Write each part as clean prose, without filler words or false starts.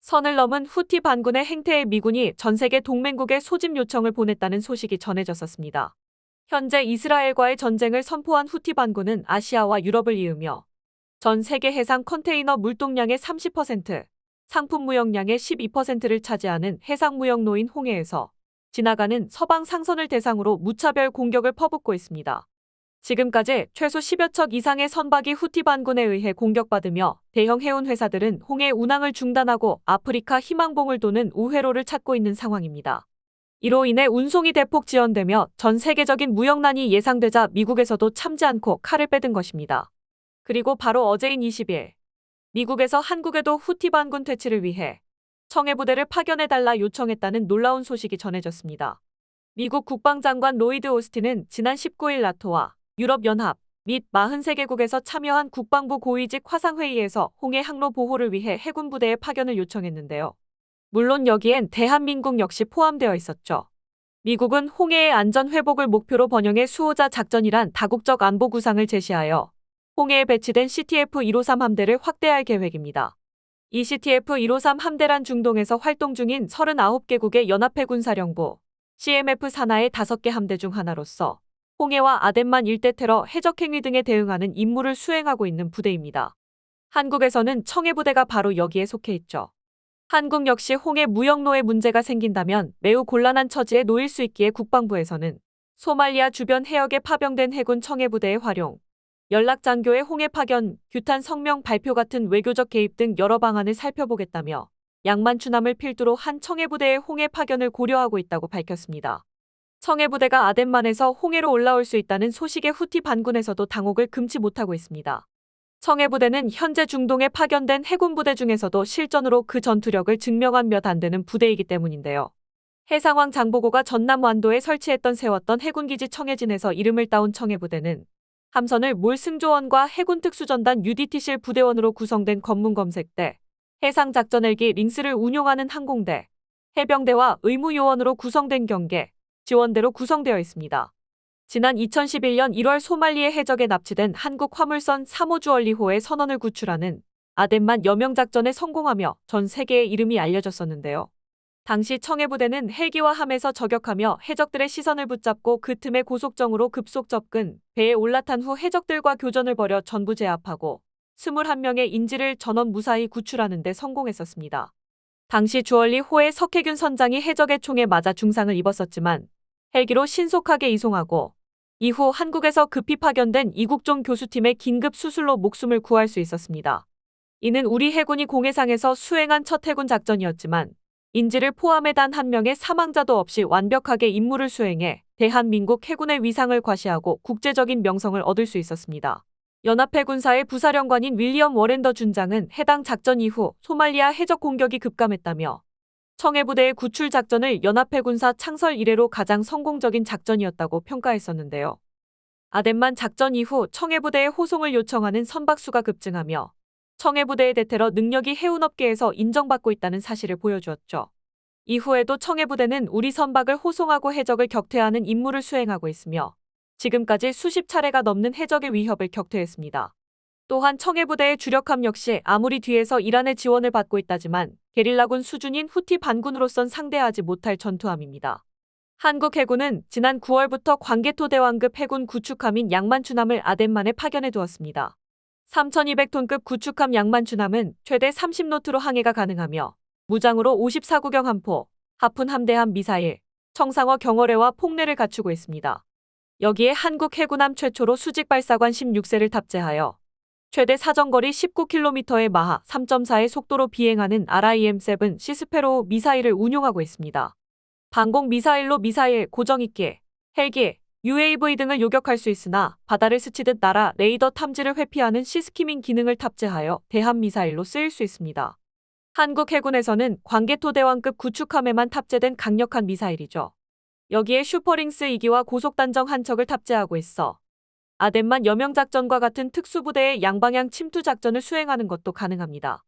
선을 넘은 후티 반군의 행태에 미군이 전 세계 동맹국에 소집 요청을 보냈다는 소식이 전해졌었습니다. 현재 이스라엘과의 전쟁을 선포한 후티 반군은 아시아와 유럽을 이으며 전 세계 해상 컨테이너 물동량의 30%, 상품 무역량의 12%를 차지하는 해상 무역로인 홍해에서 지나가는 서방 상선을 대상으로 무차별 공격을 퍼붓고 있습니다. 지금까지 최소 10여 척 이상의 선박이 후티 반군에 의해 공격받으며 대형 해운 회사들은 홍해 운항을 중단하고 아프리카 희망봉을 도는 우회로를 찾고 있는 상황입니다. 이로 인해 운송이 대폭 지연되며 전 세계적인 무역난이 예상되자 미국에서도 참지 않고 칼을 빼든 것입니다. 그리고 바로 어제인 20일, 미국에서 한국에도 후티 반군 퇴치를 위해 청해부대를 파견해달라 요청했다는 놀라운 소식이 전해졌습니다. 미국 국방장관 로이드 오스틴은 지난 19일 나토와 유럽연합 및 43개국에서 참여한 국방부 고위직 화상회의에서 홍해 항로 보호를 위해 해군 부대의 파견을 요청했는데요. 물론 여기엔 대한민국 역시 포함되어 있었죠. 미국은 홍해의 안전 회복을 목표로 번영의 수호자 작전이란 다국적 안보 구상을 제시하여 홍해에 배치된 CTF-153 함대를 확대할 계획입니다. 이 CTF-153 함대란 중동에서 활동 중인 39개국의 연합해군사령부 CMF 산하의 5개 함대 중 하나로서 홍해와 아덴만 일대 테러 해적행위 등에 대응하는 임무를 수행하고 있는 부대입니다. 한국에서는 청해부대가 바로 여기에 속해 있죠. 한국 역시 홍해 무역로에 문제가 생긴다면 매우 곤란한 처지에 놓일 수 있기에 국방부에서는 소말리아 주변 해역에 파병된 해군 청해부대의 활용, 연락장교의 홍해 파견, 규탄 성명 발표 같은 외교적 개입 등 여러 방안을 살펴보겠다며 양만추남을 필두로 한 청해부대의 홍해 파견을 고려하고 있다고 밝혔습니다. 청해부대가 아덴만에서 홍해로 올라올 수 있다는 소식에 후티 반군에서도 당혹을 금치 못하고 있습니다. 청해부대는 현재 중동에 파견된 해군부대 중에서도 실전으로 그 전투력을 증명한 몇 안 되는 부대이기 때문인데요. 해상왕 장보고가 전남 완도에 설치했던 세웠던 해군기지 청해진에서 이름을 따온 청해부대는 함선을 몰승조원과 해군특수전단 UDT실 부대원으로 구성된 검문검색대, 해상작전헬기 링스를 운용하는 항공대, 해병대와 의무요원으로 구성된 경계, 지원대로 구성되어 있습니다. 지난 2011년 1월 소말리에 해적에 납치된 한국 화물선 3호 주얼리호의 선원을 구출하는 아덴만 여명작전에 성공하며 전 세계에 이름이 알려졌었는데요. 당시 청해부대는 헬기와 함에서 저격하며 해적들의 시선을 붙잡고 그 틈에 고속정으로 급속 접근, 배에 올라탄 후 해적들과 교전을 벌여 전부 제압하고 21명의 인질을 전원 무사히 구출하는 데 성공했었습니다. 당시 주얼리호의 석혜균 선장이 해적의 총에 맞아 중상을 입었었지만 헬기로 신속하게 이송하고 이후 한국에서 급히 파견된 이국종 교수팀의 긴급 수술로 목숨을 구할 수 있었습니다. 이는 우리 해군이 공해상에서 수행한 첫 해군 작전이었지만 인질을 포함해 단 한 명의 사망자도 없이 완벽하게 임무를 수행해 대한민국 해군의 위상을 과시하고 국제적인 명성을 얻을 수 있었습니다. 연합해군사의 부사령관인 윌리엄 워렌더 준장은 해당 작전 이후 소말리아 해적 공격이 급감했다며 청해부대의 구출 작전을 연합해군사 창설 이래로 가장 성공적인 작전이었다고 평가했었는데요. 아덴만 작전 이후 청해부대의 호송을 요청하는 선박수가 급증하며 청해부대의 대테러 능력이 해운업계에서 인정받고 있다는 사실을 보여주었죠. 이후에도 청해부대는 우리 선박을 호송하고 해적을 격퇴하는 임무를 수행하고 있으며 지금까지 수십 차례가 넘는 해적의 위협을 격퇴했습니다. 또한 청해부대의 주력함 역시 아무리 뒤에서 이란의 지원을 받고 있다지만 게릴라군 수준인 후티 반군으로선 상대하지 못할 전투함입니다. 한국 해군은 지난 9월부터 광개토 대왕급 해군 구축함인 양만추남을 아덴만에 파견해 두었습니다. 3200톤급 구축함 양만추남은 최대 30노트로 항해가 가능하며 무장으로 54구경 함포, 하푼 함대함 미사일, 청상어 경어뢰와 폭내를 갖추고 있습니다. 여기에 한국 해군함 최초로 수직 발사관 16세를 탑재하여 최대 사정거리 19km의 마하 3.4의 속도로 비행하는 RIM-7 시스페로우 미사일을 운용하고 있습니다. 방공 미사일로 미사일, 고정익기, 헬기, UAV 등을 요격할 수 있으나 바다를 스치듯 날아 레이더 탐지를 회피하는 시스키밍 기능을 탑재하여 대함 미사일로 쓰일 수 있습니다. 한국 해군에서는 광개토 대왕급 구축함에만 탑재된 강력한 미사일이죠. 여기에 슈퍼링스 2기와 고속단정 한 척을 탑재하고 있어 아덴만 여명작전과 같은 특수부대의 양방향 침투 작전을 수행하는 것도 가능합니다.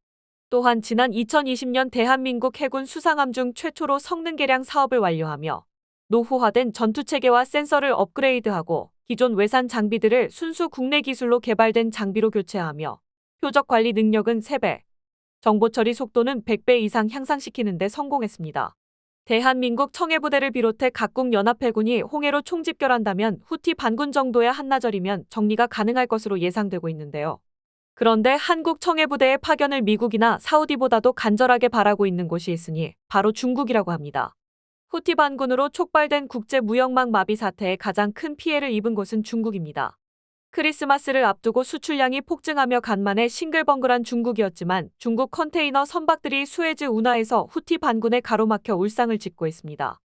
또한 지난 2020년 대한민국 해군 수상함 중 최초로 성능 개량 사업을 완료하며 노후화된 전투체계와 센서를 업그레이드하고 기존 외산 장비들을 순수 국내 기술로 개발된 장비로 교체하며 표적 관리 능력은 3배, 정보 처리 속도는 100배 이상 향상시키는 데 성공했습니다. 대한민국 청해부대를 비롯해 각국 연합해군이 홍해로 총집결한다면 후티 반군 정도야 한나절이면 정리가 가능할 것으로 예상되고 있는데요. 그런데 한국 청해부대의 파견을 미국이나 사우디보다도 간절하게 바라고 있는 곳이 있으니 바로 중국이라고 합니다. 후티 반군으로 촉발된 국제 무역망 마비 사태에 가장 큰 피해를 입은 곳은 중국입니다. 크리스마스를 앞두고 수출량이 폭증하며 간만에 싱글벙글한 중국이었지만 중국 컨테이너 선박들이 수에즈 운하에서 후티 반군에 가로막혀 울상을 짓고 있습니다.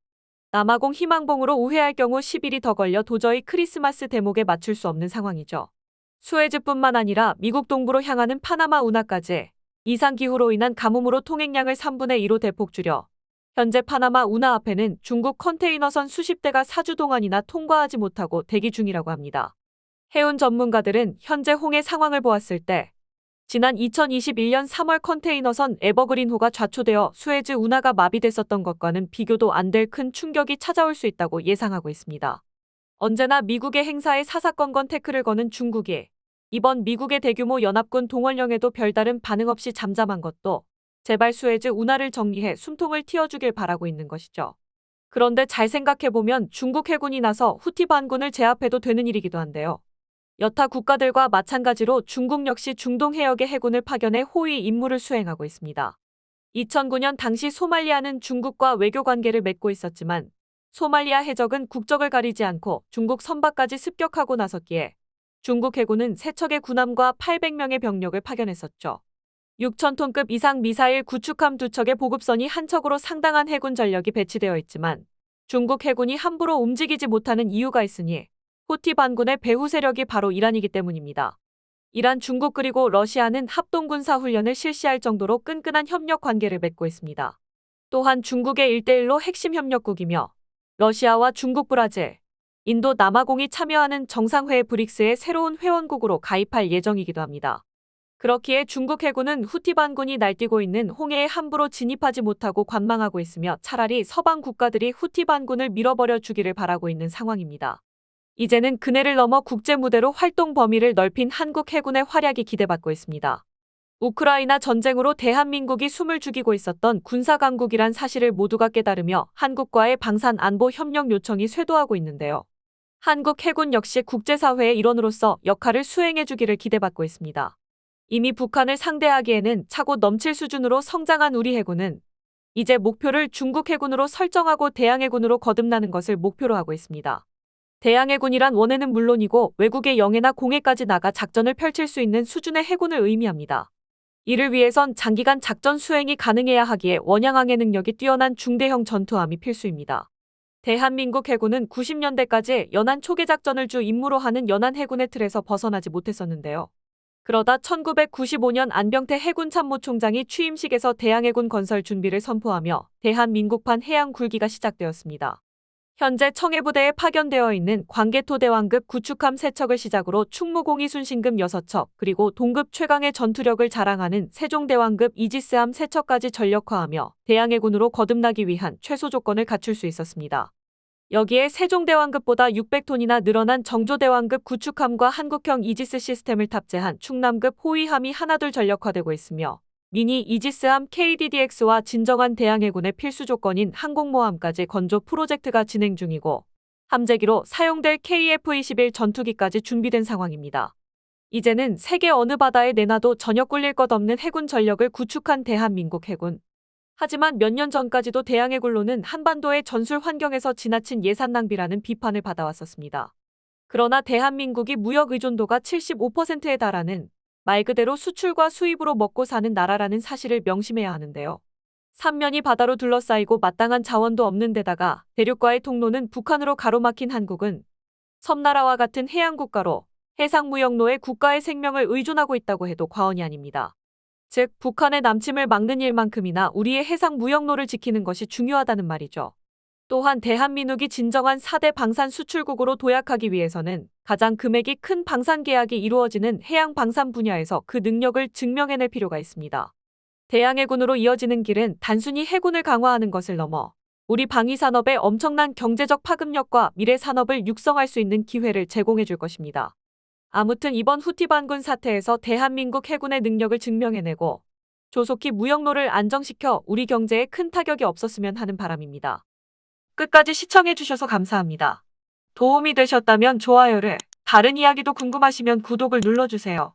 남아공 희망봉으로 우회할 경우 10일이 더 걸려 도저히 크리스마스 대목에 맞출 수 없는 상황이죠. 수에즈뿐만 아니라 미국 동부로 향하는 파나마 운하까지 이상기후로 인한 가뭄으로 통행량을 3분의 2로 대폭 줄여 현재 파나마 운하 앞에는 중국 컨테이너선 수십 대가 4주 동안이나 통과하지 못하고 대기 중이라고 합니다. 해운 전문가들은 현재 홍해 상황을 보았을 때 지난 2021년 3월 컨테이너선 에버그린호가 좌초되어 수에즈 운하가 마비됐었던 것과는 비교도 안 될 큰 충격이 찾아올 수 있다고 예상하고 있습니다. 언제나 미국의 행사에 사사건건 태클을 거는 중국이 이번 미국의 대규모 연합군 동원령에도 별다른 반응 없이 잠잠한 것도 제발 수에즈 운하를 정리해 숨통을 틔워주길 바라고 있는 것이죠. 그런데 잘 생각해보면 중국 해군이 나서 후티 반군을 제압해도 되는 일이기도 한데요. 여타 국가들과 마찬가지로 중국 역시 중동 해역에 해군을 파견해 호위 임무를 수행하고 있습니다. 2009년 당시 소말리아는 중국과 외교 관계를 맺고 있었지만 소말리아 해적은 국적을 가리지 않고 중국 선박까지 습격하고 나섰기에 중국 해군은 3척의 군함과 800명의 병력을 파견했었죠. 6,000톤급 이상 미사일 구축함 2척의 보급선이 한 척으로 상당한 해군 전력이 배치되어 있지만 중국 해군이 함부로 움직이지 못하는 이유가 있으니 후티 반군의 배후 세력이 바로 이란이기 때문입니다. 이란, 중국 그리고 러시아는 합동군사훈련을 실시할 정도로 끈끈한 협력 관계를 맺고 있습니다. 또한 중국의 1대1로 핵심 협력국이며 러시아와 중국, 브라질, 인도, 남아공이 참여하는 정상회의 브릭스의 새로운 회원국으로 가입할 예정이기도 합니다. 그렇기에 중국 해군은 후티 반군이 날뛰고 있는 홍해에 함부로 진입하지 못하고 관망하고 있으며 차라리 서방 국가들이 후티 반군을 밀어버려 주기를 바라고 있는 상황입니다. 이제는 그네를 넘어 국제 무대로 활동 범위를 넓힌 한국 해군의 활약이 기대받고 있습니다. 우크라이나 전쟁으로 대한민국이 숨을 죽이고 있었던 군사강국이란 사실을 모두가 깨달으며 한국과의 방산 안보 협력 요청이 쇄도하고 있는데요. 한국 해군 역시 국제사회의 일원으로서 역할을 수행해주기를 기대받고 있습니다. 이미 북한을 상대하기에는 차고 넘칠 수준으로 성장한 우리 해군은 이제 목표를 중국 해군으로 설정하고 대양해군으로 거듭나는 것을 목표로 하고 있습니다. 대양해군이란 원해는 물론이고 외국의 영해나 공해까지 나가 작전을 펼칠 수 있는 수준의 해군을 의미합니다. 이를 위해선 장기간 작전 수행이 가능해야 하기에 원양항해 능력이 뛰어난 중대형 전투함이 필수입니다. 대한민국 해군은 90년대까지 연안 초계 작전을 주 임무로 하는 연안해군의 틀에서 벗어나지 못했었는데요. 그러다 1995년 안병태 해군참모총장이 취임식에서 대양해군 건설 준비를 선포하며 대한민국판 해양 굴기가 시작되었습니다. 현재 청해부대에 파견되어 있는 광개토대왕급 구축함 3척을 시작으로 충무공이 순신급 6척 그리고 동급 최강의 전투력을 자랑하는 세종대왕급 이지스함 3척까지 전력화하며 대양해군으로 거듭나기 위한 최소 조건을 갖출 수 있었습니다. 여기에 세종대왕급보다 600톤이나 늘어난 정조대왕급 구축함과 한국형 이지스 시스템을 탑재한 충남급 호위함이 하나둘 전력화되고 있으며 미니 이지스함 KDDX와 진정한 대양해군의 필수 조건인 항공모함까지 건조 프로젝트가 진행 중이고 함재기로 사용될 KF-21 전투기까지 준비된 상황입니다. 이제는 세계 어느 바다에 내놔도 전혀 꿀릴 것 없는 해군 전력을 구축한 대한민국 해군. 하지만 몇 년 전까지도 대양해군로는 한반도의 전술 환경에서 지나친 예산 낭비라는 비판을 받아왔었습니다. 그러나 대한민국이 무역 의존도가 75%에 달하는 말 그대로 수출과 수입으로 먹고 사는 나라라는 사실을 명심해야 하는데요. 삼면이 바다로 둘러싸이고 마땅한 자원도 없는 데다가 대륙과의 통로는 북한으로 가로막힌 한국은 섬나라와 같은 해양국가로 해상무역로에 국가의 생명을 의존하고 있다고 해도 과언이 아닙니다. 즉, 북한의 남침을 막는 일만큼이나 우리의 해상무역로를 지키는 것이 중요하다는 말이죠. 또한 대한민국이 진정한 4대 방산 수출국으로 도약하기 위해서는 가장 금액이 큰 방산 계약이 이루어지는 해양 방산 분야에서 그 능력을 증명해낼 필요가 있습니다. 대양해군으로 이어지는 길은 단순히 해군을 강화하는 것을 넘어 우리 방위산업에 엄청난 경제적 파급력과 미래 산업을 육성할 수 있는 기회를 제공해 줄 것입니다. 아무튼 이번 후티 반군 사태에서 대한민국 해군의 능력을 증명해내고 조속히 무역로를 안정시켜 우리 경제에 큰 타격이 없었으면 하는 바람입니다. 끝까지 시청해주셔서 감사합니다. 도움이 되셨다면 좋아요를, 다른 이야기도 궁금하시면 구독을 눌러주세요.